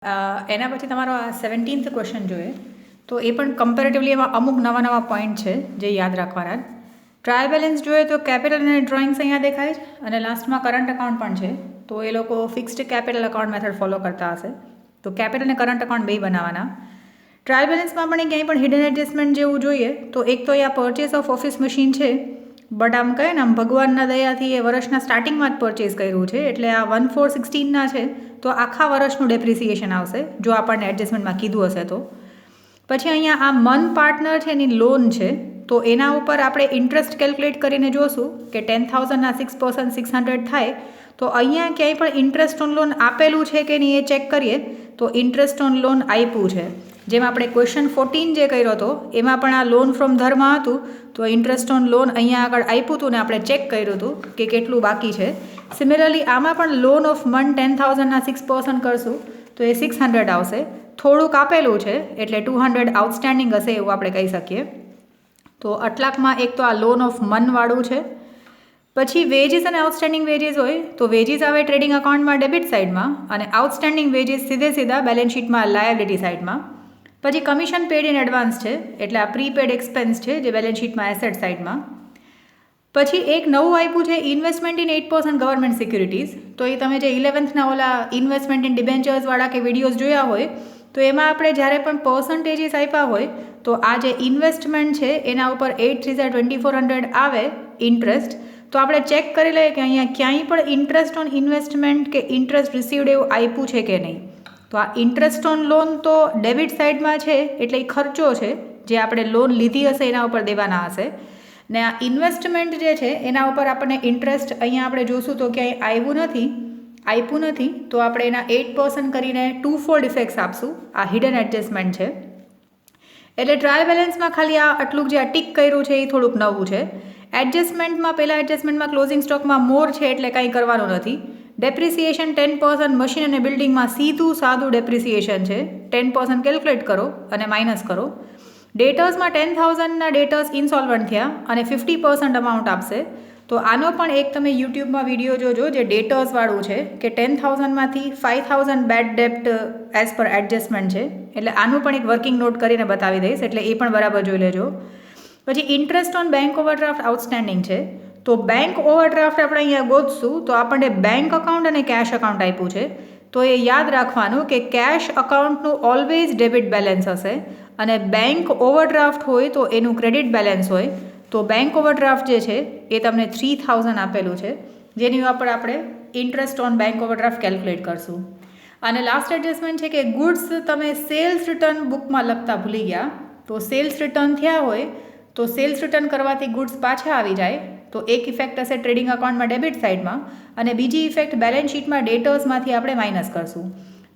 એના પછી તમારો આ 17th ક્વેશ્ચન જોઈએ તો એ પણ કમ્પેરેટિવલી એમાં અમુક નવા નવા પોઈન્ટ છે જે યાદ રાખવાના. ટ્રાયલ બેલેન્સ જોઈએ તો કેપિટલ અને ડ્રોઈંગ્સ અહીંયા દેખાય છે અને લાસ્ટમાં કરંટ અકાઉન્ટ પણ છે. તો એ લોકો fixed capital account method follow કરતા હશે. તો કેપિટલ અને કરંટ અકાઉન્ટ બે બનાવવાના. ટ્રાયલ બેલેન્સમાં પણ ક્યાંય પણ હિડન એડજસ્ટમેન્ટ જેવું જોઈએ તો એક તો અહીંયા પરચેસ ઓફ ઓફિસ મશીન છે, બટ આમ કહે ને આમ ભગવાનના દયાથી એ વર્ષના સ્ટાર્ટિંગમાં જ પરચેસ કર્યું છે એટલે આ 1/4/16 છે તો આખા વર્ષનું ડેપ્રિસિએશન આવશે જો આપણને એડજસ્ટમેન્ટમાં કીધું હશે તો. પછી અહીંયા આ મન પાર્ટનર છે એની લોન છે તો એના ઉપર આપણે ઇન્ટરેસ્ટ કેલ્ક્યુલેટ કરીને જોશું કે 10,000ના 6% 600 થાય તો અહીંયા ક્યાંય પણ ઇન્ટરેસ્ટ ઓન લોન આપેલું છે કે નહીં એ ચેક કરીએ તો ઇન્ટરેસ્ટ ઓન લોન આપ્યું છે. જેમ આપણે ક્વેશ્ચન 14 જે કર્યો હતો એમાં પણ આ લોન ફ્રોમ ધર્મ હતું તો ઇન્ટરેસ્ટ ઓન લોન અહીંયા આગળ આપ્યું હતું ને આપણે ચેક કર્યું હતું કે કેટલું બાકી છે. સિમિલરલી આમાં પણ લોન ઓફ મન 10,000ના 6% કરશું તો એ 600 આવશે. થોડુંક આપેલું છે એટલે 200 આઉટસ્ટેન્ડિંગ હશે એવું આપણે કહી શકીએ. તો આટલાકમાં એક તો આ લોન ઓફ મનવાળું છે. પછી વેજીસ અને આઉટસ્ટેન્ડિંગ વેજીસ હોય તો વેજીસ આવે ટ્રેડિંગ અકાઉન્ટમાં ડેબિટ સાઇડમાં અને આઉટસ્ટેન્ડિંગ વેજીસ સીધા બેલેન્સ શીટમાં લાયબિલિટી સાઇડમાં. પછી કમિશન પેડ ઇન એડવાન્સ છે એટલે આ પ્રીપેડ એક્સપેન્સ છે જે બેલેન્સ શીટમાં એસેટ સાઇડમાં. પછી એક નવું આપ્યું છે ઇન્વેસ્ટમેન્ટ ઇન 8% ગવર્મેન્ટ સિક્યુરિટીઝ. તો એ તમે જે 11થના ઓલા ઇન્વેસ્ટમેન્ટ ઇન ડિબેન્ચર્સવાળા કે વિડીયોઝ જોયા હોય તો એમાં આપણે જ્યારે પણ પર્સન્ટેજીસ આપ્યા હોય તો આ જે ઇન્વેસ્ટમેન્ટ છે એના ઉપર 8 3 2400 આવે ઇન્ટરેસ્ટ. તો આપણે ચેક કરી લઈએ કે અહીંયા ક્યાંય પણ ઇન્ટરેસ્ટ ઓન ઇન્વેસ્ટમેન્ટ કે ઇન્ટરેસ્ટ રિસીવડ એવું આપ્યું છે કે નહીં. તો આ ઇન્ટરેસ્ટ ઓન લોન તો ડેબિટ સાઇડમાં છે એટલે એ ખર્ચો છે જે આપણે લોન લીધી હશે એના ઉપર દેવાના હશે. ને આ ઇન્વેસ્ટમેન્ટ જે છે એના ઉપર આપણને ઇન્ટરેસ્ટ અહીંયા આપણે જોશું તો ક્યાંય આપ્યું નથી તો આપણે એના 8% કરીને 2-fold ઇફેક્ટ્સ આપશું. આ હિડન એડજસ્ટમેન્ટ છે. એટલે ટ્રાયલ બેલેન્સમાં ખાલી આ આટલું જે આ ટીક કર્યું છે એ થોડુંક નવું છે. એડજસ્ટમેન્ટમાં પહેલાં એડજસ્ટમેન્ટમાં ક્લોઝિંગ સ્ટોકમાં મોર છે એટલે કંઈ કરવાનું નથી. ડેપ્રિસિએશન 10% મશીન અને બિલ્ડિંગમાં સાદું ડેપ્રિસિએશન છે. 10% કેલ્ક્યુલેટ કરો અને માઇનસ કરો. ડેટર્સમાં 10,000ના ડેટર્સ ઇન્સોલ્વન્ટ થયા અને 50% અમાઉન્ટ આપશે. તો આનો પણ એક તમે યુટ્યુબમાં વિડીયો જોજો જે ડેટર્સવાળું છે કે 10,000માંથી 5,000 બેડ ડેપ્ટ એઝ પર એડજસ્ટમેન્ટ છે. એટલે આનું પણ એક વર્કિંગ નોટ કરીને બતાવી દઈશ એટલે એ પણ બરાબર જોઈ લેજો. પછી interest on bank overdraft outstanding છે. તો બેંક ઓવરડ્રાફ્ટ આપણે અહીંયા ગોતશું તો આપણને બેંક અકાઉન્ટ અને કેશ અકાઉન્ટ આપ્યું છે. તો એ યાદ રાખવાનું કે કેશ અકાઉન્ટનું ઓલવેઝ ડેબિટ બેલેન્સ હશે અને બેંક ઓવરડ્રાફ્ટ હોય તો એનું ક્રેડિટ બેલેન્સ હોય. તો બેંક ઓવરડ્રાફ્ટ જે છે એ તમને 3,000 આપેલું છે જેની ઉપર આપણે interest on bank overdraft calculate કરશું. અને લાસ્ટ એડજસ્ટમેન્ટ છે કે ગુડ્સ તમે સેલ્સ રિટર્ન બુકમાં લખતા ભૂલી ગયા તો સેલ્સ રિટર્ન થયા હોય તો સેલ્સ રિટર્ન કરવાથી ગુડ્સ પાછા આવી જાય તો એક ઇફેક્ટ હશે ટ્રેડિંગ અકાઉન્ટમાં ડેબિટ સાઇડમાં અને બીજી ઇફેક્ટ બેલેન્સ શીટમાં ડેટર્સમાંથી આપણે માઇનસ કરશું.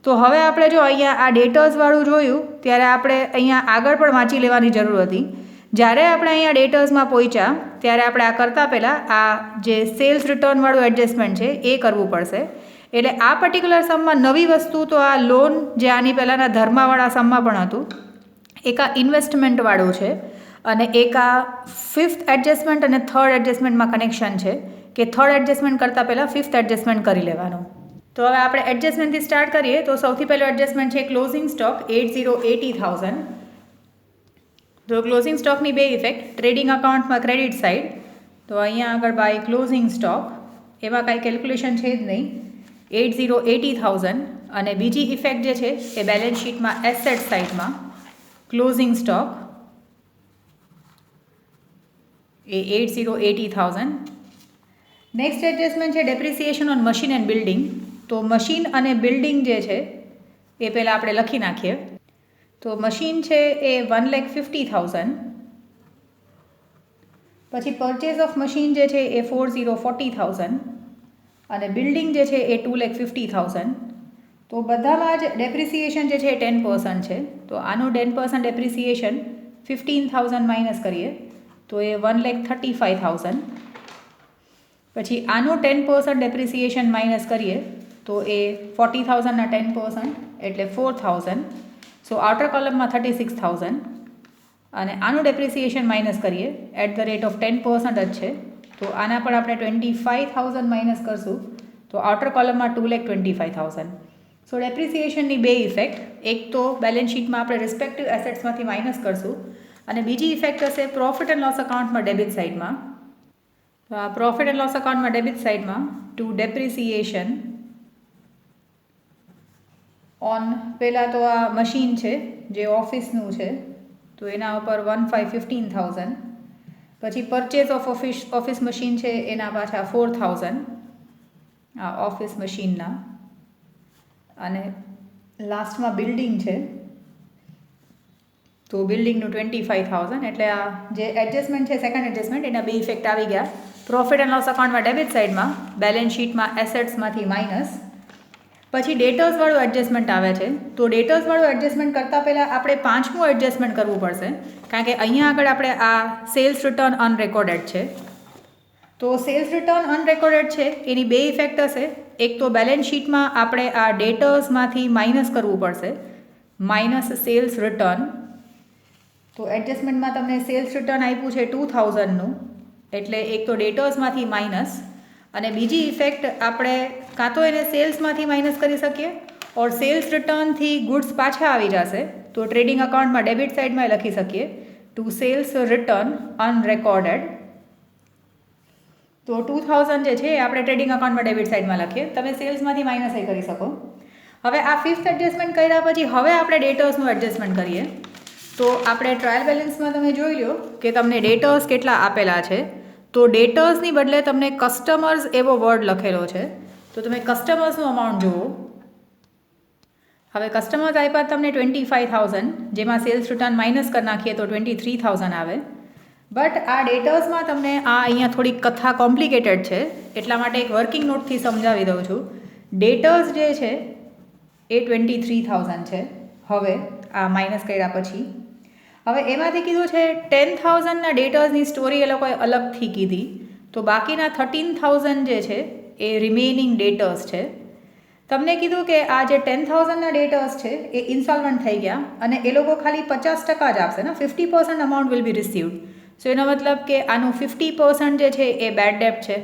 તો હવે આપણે જો અહીંયા આ ડેટર્સવાળું જોયું ત્યારે આપણે અહીંયા આગળ પણ વાંચી લેવાની જરૂર હતી. જ્યારે આપણે અહીંયા ડેટર્સમાં પહોંચ્યા ત્યારે આપણે આ કરતાં પહેલાં આ જે સેલ્સ રિટર્નવાળું એડજસ્ટમેન્ટ છે એ કરવું પડશે. એટલે આ પર્ટિક્યુલર સમમાં નવી વસ્તુ તો આ લોન જે આની પહેલાંના ધર્માવાળા સમમાં પણ હતું એક આ ઇન્વેસ્ટમેન્ટવાળું છે અને એક આ 5th એડજસ્ટમેન્ટ અને 3rd એડજસ્ટમેન્ટમાં કનેક્શન છે કે 3rd એડજસ્ટમેન્ટ કરતાં પહેલાં 5th એડજસ્ટમેન્ટ કરી લેવાનું. તો હવે આપણે એડજસ્ટમેન્ટથી સ્ટાર્ટ કરીએ તો સૌથી પહેલો એડજસ્ટમેન્ટ છે ક્લોઝિંગ સ્ટોક 80,000. તો ક્લોઝિંગ સ્ટોકની બે ઇફેક્ટ ટ્રેડિંગ અકાઉન્ટમાં ક્રેડિટ સાઇડ તો અહીંયા આગળ બાય ક્લોઝિંગ સ્ટોક એમાં કાંઈ કેલ્ક્યુલેશન છે જ નહીં 80,000 અને બીજી ઇફેક્ટ જે છે એ બેલેન્સ શીટમાં એસેટ સાઇડમાં ક્લોઝિંગ સ્ટોક એ 80,000. નેક્સ્ટ એડજસ્ટમેન્ટ છે depreciation on machine and building. તો મશીન અને બિલ્ડિંગ જે છે એ પહેલાં આપણે લખી નાખીએ. તો મશીન છે એ 1,50,000. પછી પરચેઝ ઓફ મશીન જે છે એ 40,000 અને બિલ્ડિંગ જે છે એ 2,50,000. તો બધામાં જ ડેપ્રિસિએશન જે છે એ 10% છે. તો આનું 10% ડેપ્રિસિએશન 15,000 માઇનસ કરીએ તો એ 1,35,000. પછી આનું 10% ડેપ્રિસિએશન માઇનસ કરીએ તો એ 40,000ના 10% એટલે 4,000. સો આઉટર કોલમમાં 36,000 અને આનું ડેપ્રિસિએશન માઇનસ કરીએ એટ ધ રેટ ઓફ 10% જ છે તો આના પર આપણે 25,000 માઇનસ કરશું તો આઉટર કોલમમાં 2,25,000. સો ડેપ્રિસિએશનની બે ઇફેક્ટ, એક તો બેલેન્સ શીટમાં આપણે રિસ્પેક્ટિવ એસેટ્સમાંથી માઇનસ કરશું અને બીજી ઇફેક્ટ હશે પ્રોફિટ એન્ડ લોસ અકાઉન્ટમાં ડેબિટ સાઇડમાં. તો આ પ્રોફિટ એન્ડ લોસ અકાઉન્ટમાં ડેબિટ સાઇડમાં ટુ ડેપ્રિસિએશન ઓન, પહેલાં તો આ મશીન છે જે ઓફિસનું છે તો એના ઉપર 1,15,000, પછી પરચેઝ ઓફ ઓફિસ મશીન છે એના પાછા 4,000 આ ઓફિસ મશીનના, અને લાસ્ટમાં બિલ્ડિંગ છે તો બિલ્ડિંગનું 25,000. એટલે આ જે એડજસ્ટમેન્ટ છે સેકન્ડ એડજસ્ટમેન્ટ એના બે ઇફેક્ટ આવી ગયા પ્રોફિટ એન્ડ લોસ અકાઉન્ટમાં ડેબિટ સાઇડમાં, બેલેન્સ શીટમાં એસેટ્સમાંથી માઇનસ. પછી ડેટર્સવાળું એડજસ્ટમેન્ટ આવે છે. તો ડેટર્સવાળું એડજસ્ટમેન્ટ કરતાં પહેલાં આપણે પાંચમું એડજસ્ટમેન્ટ કરવું પડશે, કારણ કે અહીંયા આગળ આપણે આ સેલ્સ રિટર્ન અનરેકોર્ડેડ છે. તો સેલ્સ રિટર્ન અનરેકોર્ડેડ છે એની બે ઇફેક્ટ હશે. એક તો બેલેન્સ શીટમાં આપણે આ ડેટર્સમાંથી માઇનસ કરવું પડશે, માઇનસ સેલ્સ રિટર્ન. તો એડજસ્ટમેન્ટમાં તમને સેલ્સ રિટર્ન આપ્યું છે 2,000નું, એટલે એક તો ડેટર્સમાંથી માઇનસ, અને બીજી ઇફેક્ટ આપણે કાં તો એને સેલ્સમાંથી માઇનસ કરી શકીએ ઓર સેલ્સ રિટર્નથી ગુડ્સ પાછા આવી જશે તો ટ્રેડિંગ અકાઉન્ટમાં ડેબિટ સાઇડમાં લખી શકીએ ટુ સેલ્સ રિટર્ન અનરેકોર્ડેડ. તો 2,000 જે છે એ આપણે ટ્રેડિંગ અકાઉન્ટમાં ડેબિટ સાઇડમાં લખીએ, તમે સેલ્સમાંથી માઇનસ એ કરી શકો. હવે આ ફિફ્થ એડજસ્ટમેન્ટ કર્યા પછી હવે આપણે ડેટર્સનું એડજસ્ટમેન્ટ કરીએ. તો આપણે ટ્રાયલ બેલેન્સમાં તમે જોઈ લો કે તમને ડેટર્સ કેટલા આપેલા છે. તો ડેટર્સની બદલે તમને કસ્ટમર્સ એવો વર્ડ લખેલો છે, તો તમે કસ્ટમર્સનું અમાઉન્ટ જુઓ. હવે કસ્ટમર્સ આપ્યા તમને 25,000, જેમાં સેલ્સ રિટર્ન માઇનસ કરી નાખીએ તો 23,000 આવે. બટ આ ડેટર્સમાં તમને આ અહીંયા થોડીક કથા કોમ્પ્લિકેટેડ છે, એટલા માટે એક વર્કિંગ નોટથી સમજાવી દઉં છું. ડેટર્સ જે છે એ 23,000 છે હવે આ માઇનસ કર્યા પછી. હવે એમાંથી કીધું છે 10,000ના ડેટર્સની સ્ટોરી એ લોકોએ અલગથી કીધી, તો બાકીના 13,000 જે છે એ રિમેનિંગ ડેટર્સ છે. તમને કીધું કે આ જે 10,000ના ડેટર્સ છે એ ઇન્સોલ્વન્ટ થઈ ગયા અને એ લોકો ખાલી 50% જ આપશે ને, 50% અમાઉન્ટ વિલ બી રિસીવ્ડ. સો એનો મતલબ કે આનું 50% જે છે એ બેડ ડેપ્ટ છે.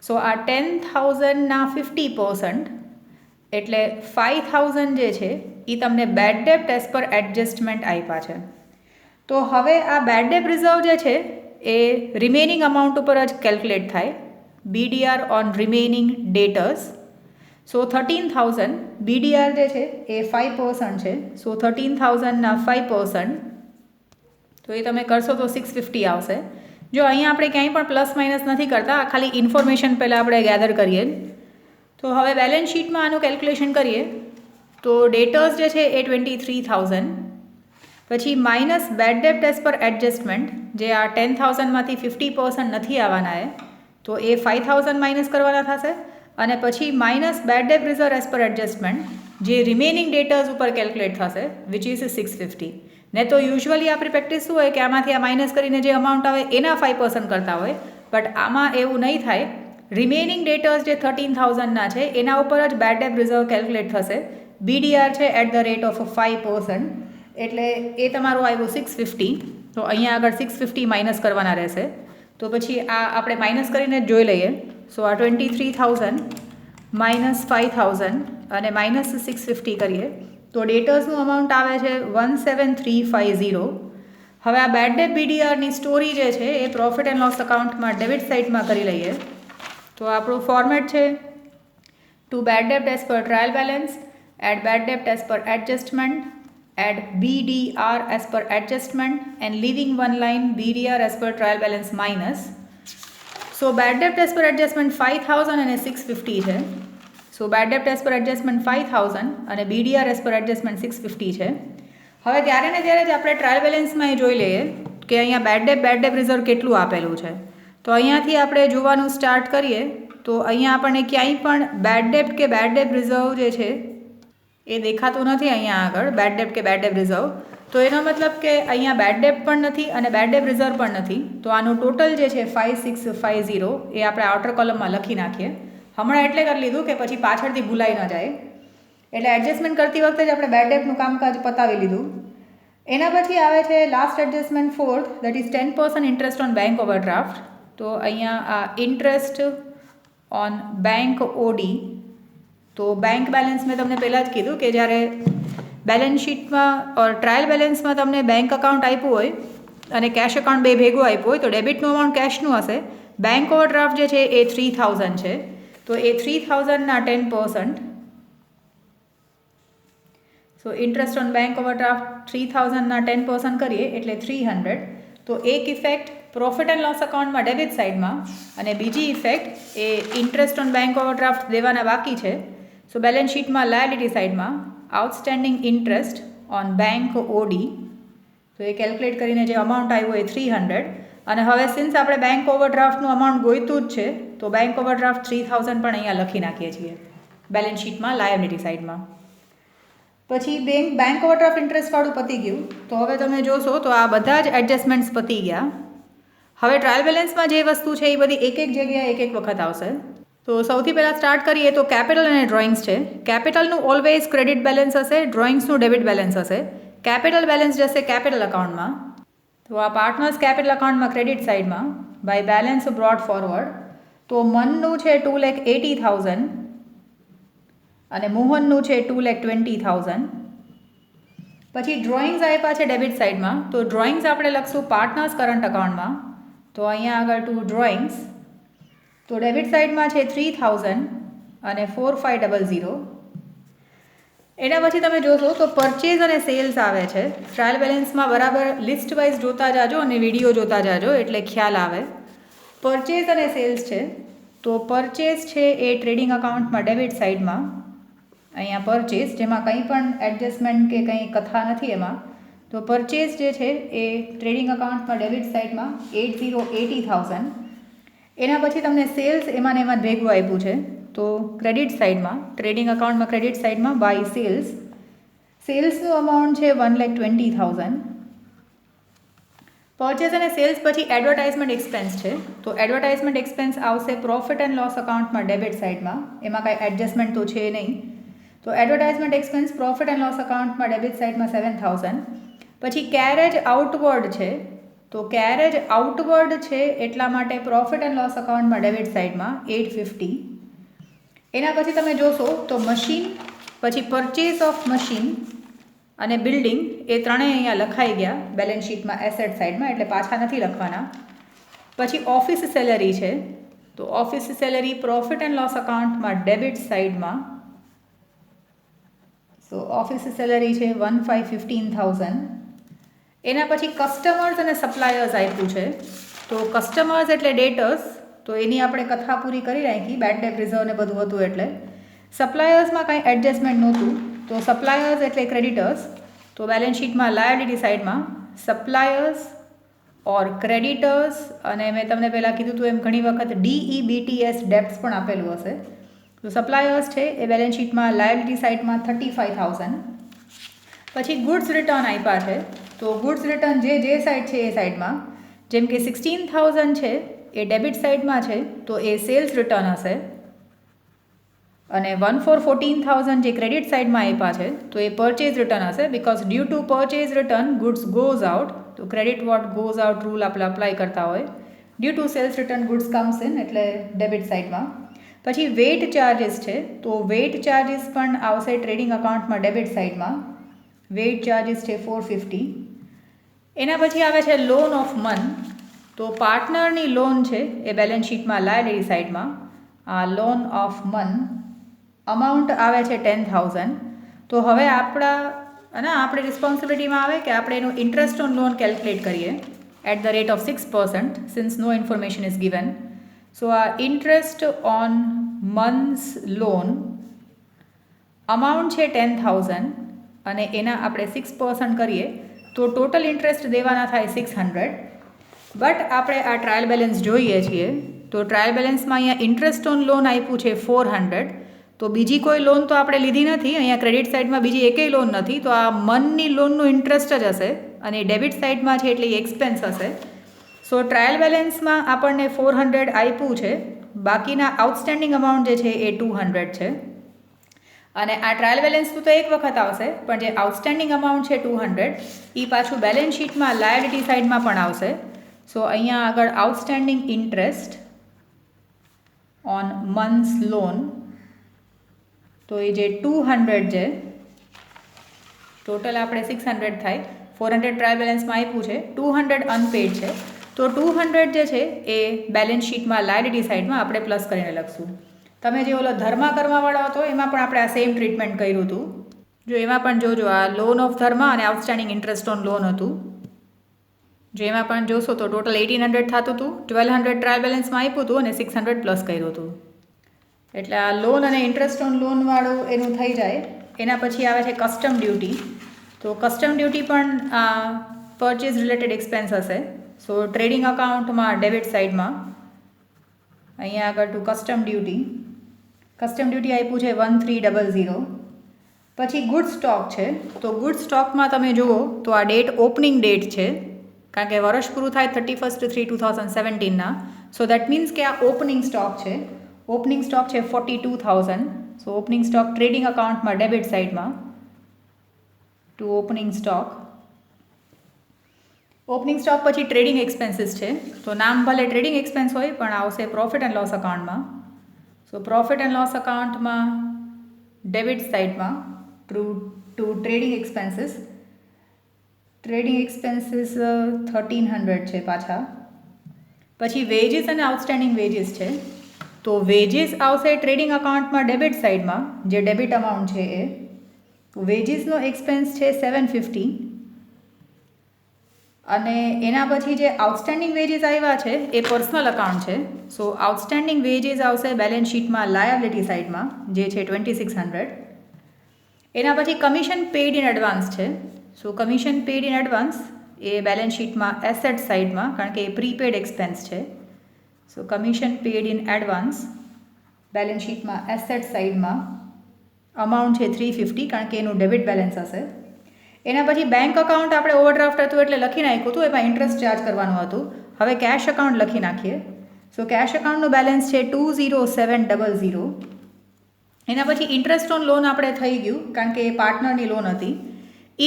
સો આ 10,000ના 50% એટલે 5,000 જે છે એ તમને બેડ ડેપ્ટ એઝ પર એડજસ્ટમેન્ટ આપ્યા છે. તો હવે આ બેડ ડેપ રિઝર્વ જે છે એ રિમેનિંગ અમાઉન્ટ ઉપર જ કેલ્ક્યુલેટ થાય, BDR on remaining ડેટર્સ. So 13,000 BDR જે છે એ 5% છે. સો 13,000ના 5%, તો એ તમે કરશો તો 650 આવશે. જો અહીંયા આપણે ક્યાંય પણ પ્લસ માઇનસ નથી કરતા, ખાલી ઇન્ફોર્મેશન પહેલાં આપણે ગેધર કરીએ. તો હવે બેલેન્સ શીટમાં આનું કેલ્ક્યુલેશન કરીએ તો ડેટર્સ જે છે એ 23,000, પછી માઇનસ બેડ ડેપ્ટ એઝ પર એડજસ્ટમેન્ટ, જે આ 10,000માંથી 50% નથી આવવાના તો એ 5,000 માઇનસ કરવાના થશે, અને પછી માઇનસ બેડ ડેપ્ટ રિઝર્વ એઝ પર એડજસ્ટમેન્ટ જે રિમેનિંગ ડેટર્સ ઉપર કેલ્ક્યુલેટ થશે વિચ ઇઝ 650. ને તો યુઝ્યુઅલી આપણી પ્રેક્ટિસ શું હોય કે આમાંથી આ માઇનસ કરીને જે અમાઉન્ટ આવે એના 5% કરતા હોય, બટ આમાં એવું નહીં થાય. રિમેનિંગ ડેટર્સ જે 13,000ના છે એના ઉપર જ બેડ ડેપ્ટ રિઝર્વ કેલ્ક્યુલેટ થશે. BDR છે એટ ધ રેટ ઓફ 5%, એટલે એ તમારું આવ્યું 650. તો અહીંયા આગળ 650 માઇનસ કરવાના રહેશે. તો પછી આ આપણે માઇનસ કરીને જ જોઈ લઈએ. સો આ 23,000 માઇનસ 5,000 અને માઇનસ 650 કરીએ તો ડેટર્સનું અમાઉન્ટ આવે છે 17,350. હવે આ બેડ ડેપ BDRની સ્ટોરી જે છે એ પ્રોફિટ એન્ડ લોસ અકાઉન્ટમાં ડેબિટ સાઇડમાં કરી લઈએ. તો આપણું ફોર્મેટ છે ટુ બેડ ડેપ્ટ એઝ પર ટ્રાયલ બેલેન્સ, એડ બેડ ડેપ્ટ as per adjustment, add BDR as per adjustment and leaving one line BDR as per trial balance minus. So bad debt as per adjustment 5,000 અને 650 છે. So bad debt as per adjustment 5,000 અને BDR as per adjustment 650 છે. હવે ત્યારે ને ત્યારે જ આપણે ટ્રાયલ બેલેન્સમાં એ જોઈ લઈએ કે અહીંયા બેડ ડેપ રિઝર્વ કેટલું આપેલું છે. તો અહીંયાથી આપણે જોવાનું સ્ટાર્ટ કરીએ તો અહીંયા આપણને ક્યાંય પણ બેડ ડેપ્ટ કે બેડ ડેપ રિઝર્વ જે છે એ દેખાતું નથી અહીંયા આગળ, બેડ ડેપ્ટ કે બેડ ડેપ રિઝર્વ. તો એનો મતલબ કે અહીંયા બેડ ડેપ્ટ પણ નથી અને બેડ ડેપ રિઝર્વ પણ નથી. તો આનું ટોટલ જે છે 5,650 એ આપણે આઉટર કોલમમાં લખી નાખીએ. હમણાં એટલે કરી લીધું કે પછી પાછળથી ભૂલાઈ ન જાય, એટલે એડજસ્ટમેન્ટ કરતી વખતે જ આપણે બેડ ડેપ્ટનું કામકાજ પતાવી લીધું. એના પછી આવે છે last adjustment fourth, that is 10% interest on bank overdraft. તો અહીંયા આ ઇન્ટરેસ્ટ ઓન બેંક OD તો બેંક બેલેન્સ મેં તમને પહેલાં જ કીધું કે જ્યારે બેલેન્સ શીટમાં ઓર ટ્રાયલ બેલેન્સમાં તમને બેંક અકાઉન્ટ આપ્યું હોય અને કેશ અકાઉન્ટ બે ભેગું આપ્યું હોય તો ડેબિટનું અમાઉન્ટ કેશનું હશે. બેંક ઓવરડ્રાફ્ટ જે છે એ 3000 છે, તો એ 3000ના 10%. સો ઇન્ટરેસ્ટ ઓન બેંક ઓવરડ્રાફ્ટ 3000ના 10% કરીએ એટલે 300. તો એક ઇફેક્ટ પ્રોફિટ એન્ડ લોસ અકાઉન્ટમાં ડેબિટ સાઇડમાં અને બીજી effect A interest on bank overdraft દેવાના બાકી છે. સો બેલેન્સ શીટમાં લાયબિલિટી સાઇડમાં outstanding interest on bank Audi, તો એ કેલ્ક્યુલેટ કરીને જે અમાઉન્ટ આવ્યું એ 300. અને હવે સિન્સ આપણે બેંક ઓવરડ્રાફ્ટનું અમાઉન્ટ ગોઈતું જ છે તો બેંક ઓવરડ્રાફ્ટ 3000 પણ અહીંયા લખી નાખીએ છીએ બેલેન્સ શીટમાં લાયબિલિટી સાઇડમાં. પછી બેંક ઓવરડ્રાફ્ટ ઇન્ટરેસ્ટવાળું પતી ગયું. તો હવે તમે જોશો તો આ બધા જ એડજસ્ટમેન્ટ્સ પતી ગયા. હવે ટ્રાયલ બેલેન્સમાં જે વસ્તુ છે એ બધી એક એક જગ્યાએ એક એક વખત આવશે. તો સૌથી પહેલાં સ્ટાર્ટ કરીએ તો કેપિટલ અને ડ્રોઈંગ્સ છે. કેપિટલનું ઓલવેઝ ક્રેડિટ બેલેન્સ હશે, ડ્રોઈંગ્સનું ડેબિટ બેલેન્સ હશે. કેપિટલ બેલેન્સ જશે કેપિટલ અકાઉન્ટમાં. તો આ પાર્ટનર્સ કેપિટલ અકાઉન્ટમાં ક્રેડિટ સાઇડમાં બાય બેલેન્સ બ્રોટ ફોરવર્ડ. તો મનનું છે 2,80,000 અને મોહનનું છે 2,20,000. પછી ડ્રોઈંગ્સ આપ્યા છે ડેબિટ સાઇડમાં. તો ડ્રોઈંગ્સ આપણે લખશું પાર્ટનર્સ કરંટ અકાઉન્ટમાં. તો અહીંયા આગળ ટુ ડ્રોઈંગ્સ. તો ડેબિટ સાઇડમાં છે 3000 અને 4500. એના પછી તમે જોશો તો પરચેઝ અને સેલ્સ આવે છે. ટ્રાયલ બેલેન્સમાં બરાબર લિસ્ટ વાઇઝ જોતા જાજો અને વિડીયો જોતા જાજો એટલે ખ્યાલ આવે. પરચેઝ અને સેલ્સ છે. તો પરચેઝ છે એ ટ્રેડિંગ અકાઉન્ટમાં ડેબિટ સાઇડમાં અહીંયા પરચેઝ, જેમાં કંઈ પણ એડજસ્ટમેન્ટ કે કંઈ કથા નથી એમાં. તો પરચેઝ જે છે એ ટ્રેડિંગ અકાઉન્ટમાં ડેબિટ સાઇડમાં 80,000. એના પછી તમને સેલ્સ એમાં ને એમાં ભેગું આપ્યું છે. તો ક્રેડિટ સાઇડમાં ટ્રેડિંગ અકાઉન્ટમાં ક્રેડિટ સાઇડમાં બાય સેલ્સ. સેલ્સનું અમાઉન્ટ છે 1,20,000. પરચેઝ અને સેલ્સ પછી એડવર્ટાઇઝમેન્ટ એક્સપેન્સ છે. તો એડવર્ટાઇઝમેન્ટ એક્સપેન્સ આવશે પ્રોફિટ એન્ડ લોસ અકાઉન્ટમાં ડેબિટ સાઇડમાં. એમાં કાંઈ એડજસ્ટમેન્ટ તો છે નહીં. તો advertisement expense profit and loss અકાઉન્ટમાં ડેબિટ સાઇડમાં 7,000. પછી કેરેજ આઉટવર્ડ છે. તો કેરેજ આઉટવર્ડ છે એટલા માટે પ્રોફિટ એન્ડ લોસ અકાઉન્ટમાં ડેબિટ સાઇડમાં 850. એના પછી તમે જોશો તો મશીન, પછી પરચેઝ ઓફ મશીન અને બિલ્ડિંગ એ ત્રણેય અહીંયા લખાઈ ગયા બેલેન્સ શીટમાં એસેટ સાઇડમાં, એટલે પાછા નથી લખવાના. પછી ઓફિસ સેલરી છે. તો office salary profit and loss અકાઉન્ટમાં ડેબિટ સાઇડમાં. તો ઓફિસ સેલરી છે 1,15,000. એના પછી કસ્ટમર્સ અને સપ્લાયર્સ આપ્યું છે. તો કસ્ટમર્સ એટલે ડેટર્સ, તો એની આપણે કથા પૂરી કરી રાખી, બેડ ડેટ રિઝર્વ ને બધું હતું એટલે. સપ્લાયર્સમાં કાંઈ એડજસ્ટમેન્ટ નહોતું, તો સપ્લાયર્સ એટલે ક્રેડિટર્સ. તો બેલેન્સ શીટમાં લાયબિલિટી સાઇડમાં સપ્લાયર્સ ઓર ક્રેડિટર્સ, અને મેં તમને પહેલાં કીધું હતું એમ ઘણી વખત DEBTS ડેપ્ટ્સ પણ આપેલું હશે. તો સપ્લાયર્સ છે એ બેલેન્સ શીટમાં લાયબિલિટી સાઇડમાં 35,000. પછી ગુડ્સ રિટર્ન આપ્યા છે. તો ગુડ્સ રિટર્ન જે સાઇડ છે એ સાઇડમાં, જેમ કે 16,000 છે એ ડેબિટ સાઇડમાં છે તો એ સેલ્સ રિટર્ન હશે. અને 1,14,000 જે ક્રેડિટ સાઇડમાં આપ્યા છે તો એ પરચેઝ રિટર્ન હશે. Because due to purchase return goods goes out. તો credit what goes out rule આપણે અપ્લાય કરતા હોય. Due to sales return goods comes in એટલે ડેબિટ સાઇડમાં. પછી વેઇટ ચાર્જીસ છે. તો વેઇટ ચાર્જીસ પણ આવશે ટ્રેડિંગ અકાઉન્ટમાં ડેબિટ સાઇડમાં. વેઇટ ચાર્જીસ છે 450. એના પછી આવે છે લોન ઓફ મન. તો પાર્ટનરની લોન છે એ બેલેન્સ શીટમાં લાયબિલિટી સાઇડમાં. આ લોન ઓફ મન અમાઉન્ટ આવે છે 10,000. તો હવે આપણી રિસ્પોન્સિબિલિટીમાં આવે કે આપણે એનું ઇન્ટરેસ્ટ ઓન લોન કેલ્ક્યુલેટ કરીએ at the rate of 6% since no information is given. So આ interest on man's loan amount છે 10,000 અને એના આપણે 6% કરીએ તો ટોટલ ઇન્ટરેસ્ટ દેવાના થાય 600. બટ આપણે આ ટ્રાયલ બેલેન્સ જોઈએ છીએ તો ટ્રાયલ બેલેન્સમાં અહીંયા ઇન્ટરેસ્ટ ઓન લોન આપ્યું છે 400. તો બીજી કોઈ લોન તો આપણે લીધી નથી, અહીંયા ક્રેડિટ સાઇડમાં બીજી એકેય લોન નથી. તો આ મનની લોનનું ઇન્ટરેસ્ટ જ હશે અને ડેબિટ સાઇડમાં છે એટલે એક્સપેન્સ હશે. સો ટ્રાયલ બેલેન્સમાં આપણને 400 આપ્યું છે, બાકીના આઉટસ્ટેન્ડિંગ અમાઉન્ટ જે છે એ 200 છે. અને આ ટ્રાયલ બેલેન્સનું તો એક વખત આવશે, પણ જે આઉટસ્ટેન્ડિંગ અમાઉન્ટ છે 200 એ પાછું બેલેન્સ શીટમાં લાયબિલિટી સાઇડમાં પણ આવશે. સો અહીંયા આગળ outstanding interest on months loan તો એ જે 200 છે, ટોટલ આપણે 600 થાય, 400 ટ્રાયલ બેલેન્સમાં આપ્યું છે, 200 અનપેડ છે, તો 200 જે છે એ બેલેન્સ શીટમાં લાયબિલિટી સાઇડમાં આપણે પ્લસ કરીને લખશું. તમે જે ઓલો ધર્મા કરવાવાળો હતો એમાં પણ આપણે આ સેમ ટ્રીટમેન્ટ કર્યું હતું. જો એમાં પણ જોજો, આ લોન ઓફ ધર્મા અને આઉટસ્ટેન્ડિંગ ઇન્ટરેસ્ટ ઓન લોન હતું. જો એમાં પણ જોશો તો ટોટલ 1800 થતું હતું, 1200 ટ્રાયલ બેલેન્સમાં આપ્યું હતું અને 600 પ્લસ કર્યું હતું. એટલે આ લોન અને ઇન્ટરેસ્ટ ઓન લોનવાળું એનું થઈ જાય. એના પછી આવે છે કસ્ટમ ડ્યુટી. તો કસ્ટમ ડ્યુટી પણ પરચેઝ રિલેટેડ એક્સપેન્સ હશે. સો ટ્રેડિંગ અકાઉન્ટમાં ડેબિટ સાઇડમાં અહીંયા આગળ ટુ કસ્ટમ ડ્યુટી આપ્યું છે 1300. પછી ગુડ સ્ટોક છે, તો ગુડ સ્ટોકમાં તમે જુઓ તો આ ડેટ ઓપનિંગ ડેટ છે, કારણ કે વર્ષ પૂરું થાય 31/3/2017. સો દેટ મીન્સ કે આ ઓપનિંગ સ્ટોક છે. ઓપનિંગ સ્ટોક છે 42,000. સો ઓપનિંગ સ્ટોક ટ્રેડિંગ અકાઉન્ટમાં ડેબિટ સાઇડમાં to opening stock. Opening stock પછી ટ્રેડિંગ એક્સપેન્સીસ છે, તો નામ ભલે ટ્રેડિંગ એક્સપેન્સ હોય પણ આવશે પ્રોફિટ એન્ડ લોસ અકાઉન્ટમાં. સો પ્રોફિટ એન્ડ લોસ અકાઉન્ટમાં ડેબિટ સાઇડમાં to trading expenses. Trading expenses 1300 છે પાછા. પછી વેજીસ અને આઉટસ્ટેન્ડિંગ વેજીસ છે, તો વેજીસ આવશે ટ્રેડિંગ અકાઉન્ટમાં ડેબિટ સાઇડમાં, જે ડેબિટ અમાઉન્ટ છે એ. વેજીસનો એક્સપેન્સ છે 750. અને એના પછી જે આઉટસ્ટેન્ડિંગ વેજીસ આવ્યા છે એ પર્સનલ અકાઉન્ટ છે. સો આઉટસ્ટેન્ડિંગ વેજીસ આવશે બેલેન્સ શીટમાં લાયબિલિટી સાઇડમાં, જે છે 2600. એના પછી કમિશન પેઇડ ઇન એડવાન્સ છે. So commission paid in advance એ બેલેન્સ શીટમાં એસેટ સાઇડમાં, કારણ કે એ પ્રીપેડ એક્સપેન્સ છે. So commission paid in advance balance શીટમાં એસેટ સાઇડમાં અમાઉન્ટ છે 350, કારણ કે એનું ડેબિટ બેલેન્સ હશે. એના પછી બેંક અકાઉન્ટ આપણે ઓવરડ્રાફ્ટ હતું એટલે લખી નાખ્યું હતું, એમાં ઇન્ટરેસ્ટ ચાર્જ કરવાનું હતું. હવે કેશ અકાઉન્ટ લખી નાખીએ. સો કેશ અકાઉન્ટનું બેલેન્સ છે 20700. એના પછી ઇન્ટરેસ્ટ ઓન લોન આપણે થઈ ગયું, કારણ કે એ પાર્ટનરની લોન હતી.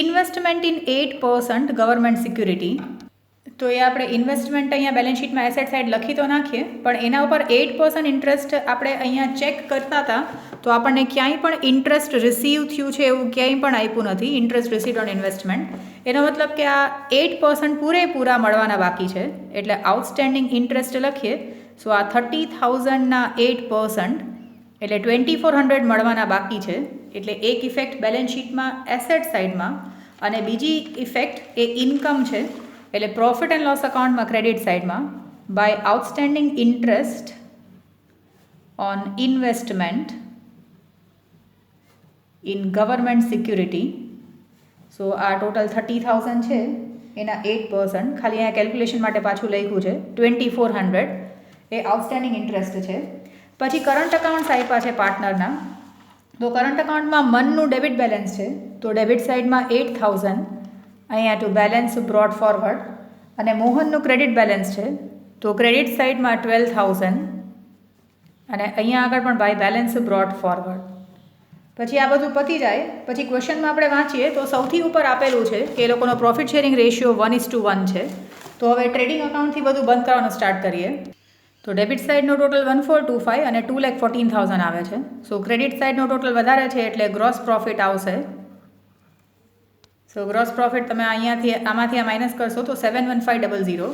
ઇન્વેસ્ટમેન્ટ ઇન 8% ગવર્મેન્ટ સિક્યુરિટી, તો એ આપણે ઇન્વેસ્ટમેન્ટ અહીંયા બેલેન્સ શીટમાં એસેટ સાઇડ લખી તો નાખીએ, પણ એના ઉપર 8% ઇન્ટરેસ્ટ આપણે અહીંયા ચેક કરતા હતા તો આપણને ક્યાંય પણ ઇન્ટરેસ્ટ રિસીવ થયું છે એવું ક્યાંય પણ આપ્યું નથી, ઇન્ટરેસ્ટ રિસીવ્ડ ઓન ઇન્વેસ્ટમેન્ટ. એનો મતલબ કે આ 8% પૂરેપૂરા મળવાના બાકી છે, એટલે આઉટસ્ટેન્ડિંગ ઇન્ટરેસ્ટ લખીએ. સો આ 30,000ના 8% એટલે 2400 મળવાના બાકી છે. એટલે એક ઇફેક્ટ બેલેન્સ શીટમાં એસેટ સાઇડમાં અને બીજી ઇફેક્ટ એ ઇન્કમ છે, એટલે પ્રોફિટ એન્ડ લોસ અકાઉન્ટમાં ક્રેડિટ સાઇડમાં by outstanding interest on investment in government security. So આ ટોટલ 30,000 છે, એના 8%, ખાલી અહીંયા કેલ્ક્યુલેશન માટે પાછું લખ્યું છે 2400 એ આઉટસ્ટેન્ડિંગ ઇન્ટરેસ્ટ છે. પછી કરંટ અકાઉન્ટ્સ આપ્યા છે પાર્ટનરના. તો કરંટ અકાઉન્ટમાં મનનું ડેબિટ બેલેન્સ છે, તો ડેબિટ સાઇડમાં 8,000 અહીંયા ટુ બેલેન્સ બ્રોટ ફોરવર્ડ. અને મોહનનું ક્રેડિટ બેલેન્સ છે, તો ક્રેડિટ સાઇડમાં 12,000 અને અહીંયા આગળ પણ બાય બેલેન્સ બ્રોટ ફોરવર્ડ. પછી આ બધું પતી જાય પછી ક્વેશ્ચનમાં આપણે વાંચીએ તો સૌથી ઉપર આપેલું છે કે એ લોકોનો પ્રોફિટ શેરિંગ રેશિયો 1:1 છે. તો હવે ટ્રેડિંગ અકાઉન્ટથી બધું બંધ કરવાનું સ્ટાર્ટ કરીએ. તો ડેબિટ સાઇડનો ટોટલ 1425 અને 2,14,000 આવે છે. સો ક્રેડિટ સાઇડનો ટોટલ વધારે છે એટલે ગ્રોસ પ્રોફિટ આવશે. સો ગ્રોસ પ્રોફિટ તમે આમાંથી આ માઇનસ કરશો તો 71500,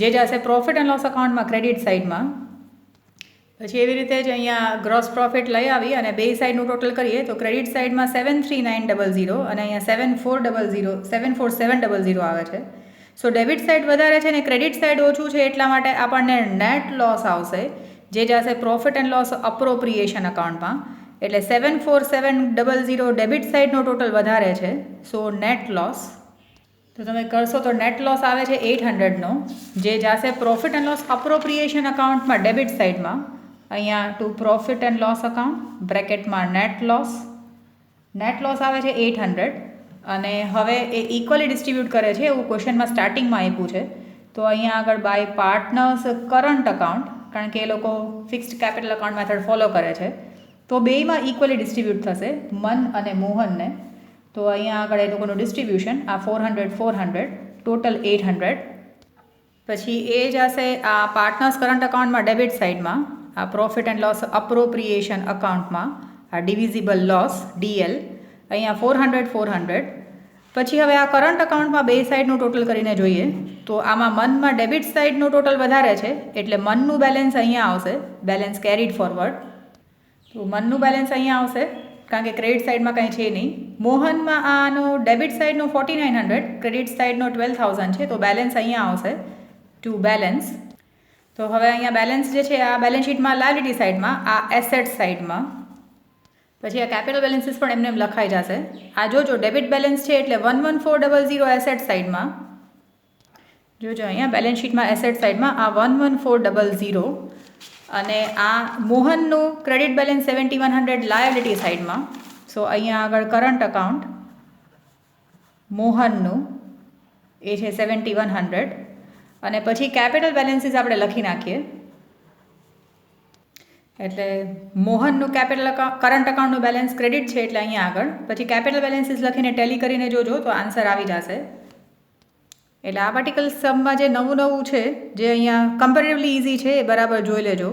જે જશે પ્રોફિટ એન્ડ લોસ અકાઉન્ટમાં ક્રેડિટ સાઇડમાં. પછી એવી રીતે જ અહીંયા ગ્રોસ પ્રોફિટ લઈ આવી અને બે સાઇડનું ટોટલ કરીએ તો ક્રેડિટ સાઇડમાં 73900 અને અહીંયા 74700 આવે છે. સો ડેબિટ સાઇડ વધારે છે ને ક્રેડિટ સાઇડ ઓછું છે, એટલા માટે આપણને નેટ લોસ આવશે, જે જશે પ્રોફિટ એન્ડ લોસ અપ્રોપ્રિએશન અકાઉન્ટમાં. એટલે 74700 ડેબિટ સાઇડનો ટોટલ વધારે છે. સો નેટ લોસ તો તમે કરશો તો નેટ લોસ આવે છે 800નો, જે જશે પ્રોફિટ એન્ડ લોસ અપ્રોપ્રિએશન અકાઉન્ટમાં ડેબિટ સાઇડમાં. અહીંયા to profit and loss account બ્રેકેટમાં નેટ લોસ આવે છે 800. અને હવે એ ઇક્વલી ડિસ્ટ્રીબ્યુટ કરે છે એવું ક્વેશ્ચનમાં સ્ટાર્ટિંગમાં આપ્યું છે. તો અહીંયા આગળ બાય પાર્ટનર્સ કરંટ અકાઉન્ટ, કારણ કે એ લોકો fixed capital account method follow કરે છે, તો બેયમાં ઇક્વલી ડિસ્ટ્રીબ્યુટ થશે મન અને મોહનને. તો અહીંયા આગળ એ લોકોનું ડિસ્ટ્રીબ્યુશન આ 400 ટોટલ 800. પછી એ જશે આ પાર્ટનર્સ કરંટ અકાઉન્ટમાં ડેબિટ સાઇડમાં, આ પ્રોફિટ એન્ડ લોસ અપ્રોપ્રિએશન અકાઉન્ટમાં આ ડિવિઝિબલ લોસ DL, અહીંયા 400. પછી હવે આ કરંટ અકાઉન્ટમાં બે સાઈડનું ટોટલ કરીને જોઈએ તો આમાં મનમાં ડેબિટ સાઈડનું ટોટલ વધારે છે એટલે મનનું બેલેન્સ અહીંયા આવશે, બેલેન્સ કેરીડ ફોરવર્ડ. તો મનનું બેલેન્સ અહીંયા આવશે કારણ કે ક્રેડિટ સાઈડમાં કંઈ છે નહીં. મોહનમાં આનો ડેબિટ સાઈડનો 4900, ક્રેડિટ સાઈડનો 12000 છે તો બેલેન્સ અહીંયા આવશે ટુ બેલેન્સ. તો હવે અહીંયા બેલેન્સ જે છે આ બેલેન્સ શીટમાં લાયબિલિટી સાઈડમાં, આ એસેટ સાઈડમાં. પછી આ કેપિટલ બેલેન્સીસ પણ એમને એમ લખાઈ જશે. આ જોજો ડેબિટ બેલેન્સ છે એટલે 11400 એસેટ સાઈડમાં. જોજો અહીંયા બેલેન્સ શીટમાં એસેટ સાઈડમાં આ 11400 અને આ મોહનનું ક્રેડિટ બેલેન્સ 7100 લાયબિલિટી સાઈડમાં. સો અહીંયા આગળ કરંટ અકાઉન્ટ મોહનનું એ છે 7100 અને પછી કેપિટલ બેલેન્સીસ આપણે લખી નાખીએ. એટલે મોહનનું કેપિટલ કરંટ અકાઉન્ટનું બેલેન્સ ક્રેડિટ છે એટલે અહીંયા આગળ પછી કેપિટલ બેલેન્સીસ લખીને ટેલી કરીને જોજો તો આન્સર આવી જશે. એટલે આ પાર્ટિકલ સમમાં જે નવું છે જે અહીંયા કમ્પેરેટિવલી ઇઝી છે એ બરાબર જોઈ લેજો.